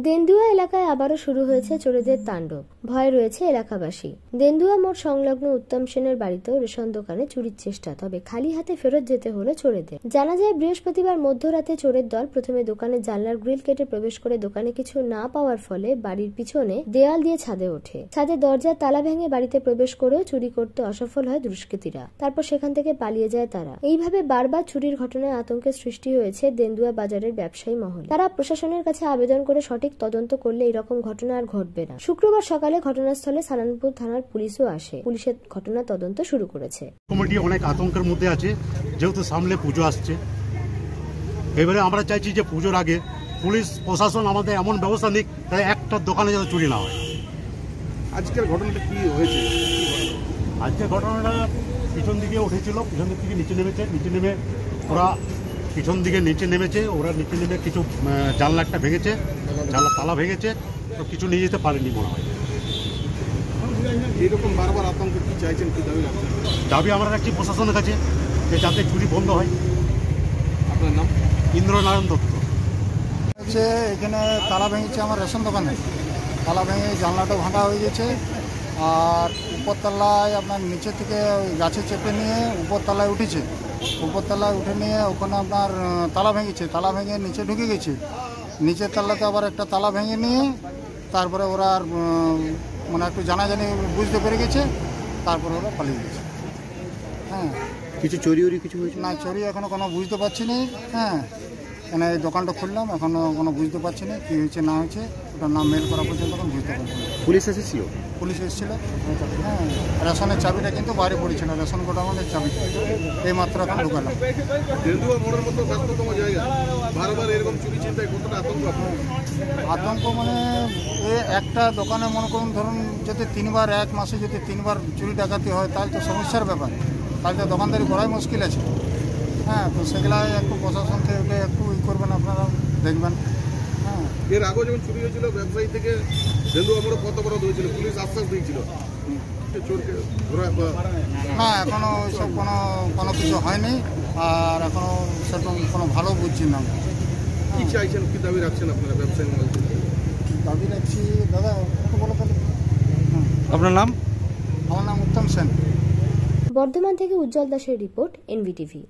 দেন্দুয়া এলাকায় আবারও শুরু হয়েছে চোরেদের তাণ্ডব। ভয়ে রয়েছে এলাকাবাসী। দেন্দুয়া মোড় সংলগ্ন উত্তম সেনের বাড়িতেও রেশন দোকানে চুরির চেষ্টা, তবে খালি হাতে ফেরত যেতে হলো চোরেদের। জানা যায়, বৃহস্পতিবার মধ্যরাতে চোরের দল প্রথমে দোকানের জানলার গ্রিল কেটে প্রবেশ করে দোকানে কিছু না পাওয়ার ফলে বাড়ির পিছনে দেয়াল দিয়ে ছাদে ওঠে। ছাদে দরজার তালা ভেঙে বাড়িতে প্রবেশ করেও চুরি করতে অসফল হয় দুষ্কৃতীরা। তারপর সেখান থেকে পালিয়ে যায় তারা। এইভাবে বারবার চুরির ঘটনায় আতঙ্কের সৃষ্টি হয়েছে দেন্দুয়া বাজারের ব্যবসায়ী মহলে। তারা প্রশাসনের কাছে আবেদন করে সঠিক তদন্ত করলে এরকম ঘটনা আর ঘটবে না। শুক্রবার সকালে ঘটনাস্থলে সালানপুর থানার পুলিশও আসে। পুলিশের ঘটনা তদন্ত শুরু করেছে। কমিটি অনেক আতঙ্কের মধ্যে আছে, যেহেতু সামনে পুজো আসছে। এবারে আমরা চাইছি যে পুজোর আগে পুলিশ প্রশাসন আমাদের এমন ব্যবস্থা নিক তাই একটা দোকানে যাতে চুরি না হয়। আজকের ঘটনাটা কি হয়েছে? আজকের ঘটনাটা পিছন দিকে উঠেছিল, পিছন দিক থেকে নিচে নেমেছে। নিচে নেমে ওরা পিছন দিকে নিচে নেমেছে, ওরা নিচে নেমে কিছু জানলা একটা ভেঙেছে, জানলা তালা ভেঙেছে, তো কিছু নিয়ে যেতে পারেনি মনে হয়। এইরকম বারবার আতঙ্ক কি চাইছেন, কি দাবি রাখছেন? দাবি আমরা রাখছি প্রশাসনের কাছে যে যাতে চুরি বন্ধ হয়। আপনার নাম? ইন্দ্রনারায়ণ দত্ত। হচ্ছে এখানে তালা ভেঙেছে আমার রেশন দোকানে। তালা ভেঙে জানলাটা ভাঙা হয়ে গেছে। আর উপরতলায় আপনার নিচে থেকে গাছে চেপে নিয়ে উপরতলায় উঠেছে। উপরতলায় উঠে নিয়ে ওখানে আপনার তালা ভেঙেছে। তালা ভেঙে নিচে ঢুকে গেছে। নিচের তলাতে আবার একটা তালা ভেঙে নিয়ে তারপরে ওরা আর মানে একটু জানাজানি বুঝতে পেরে গেছে, তারপরে ওরা পালিয়ে গেছে। হ্যাঁ, কিছু চুরি কিছু হয়েছে না চুরি এখনও কোনো বুঝতে পারছি না। হ্যাঁ, এখানে এই দোকানটা খুললাম, এখনও কোনো বুঝতে পারছি না কী হয়েছে না হয়েছে। ওটার নাম মেল করা পর্যন্ত এখন বুঝতে পারছি না। পুলিশ এসেছিল? পুলিশ এসেছিল। হ্যাঁ, রেশনের চাবিটা কিন্তু বাইরে পড়েছিল, রেশন গোডাউনের চাবি এই মাত্র এখন ঢুকালাম। দেন্দুয়া মোড়ের মতো ব্যস্ততম জায়গা, বারবার এরকম চুরি চিন্তায় কতটা আতঙ্ক? আতঙ্ক মানে একটা দোকানে মনে করুন ধরুন যদি তিনবার এক মাসে যদি তিনবার চুরি ডাকাতি হয় তাহলে তো সমস্যার ব্যাপার, তাহলে তো দোকানদারি করাই মুশকিল আছে। হ্যাঁ, তো সেগুলাই একটু প্রশাসন থেকে একটু করবেন, আপনারা দেখবেন। হ্যাঁ, এর আগেও যখন চুরি হয়েছিল ব্যবসায়ী থেকে দেন্দুয়া মোড়ে কত বড় হয়েছিল, পুলিশ আশ্বাস দিয়েছিল চোরকে ধরা। না, এখনও ওইসব কোনো কিছু হয়নি। আর এখনও সেরকম কোনো ভালো বুঝছি না। কি চাইছেন, কি দাবি রাখছেন আপনারা ব্যবসায়ী মহল থেকে? দাবি রাখছি দাদা একটু বলো তাহলে। আপনার নাম? আমার নাম উত্তম সেন। বর্ধমান থেকে উজ্জ্বল দাসের রিপোর্ট, এনভিটিভি।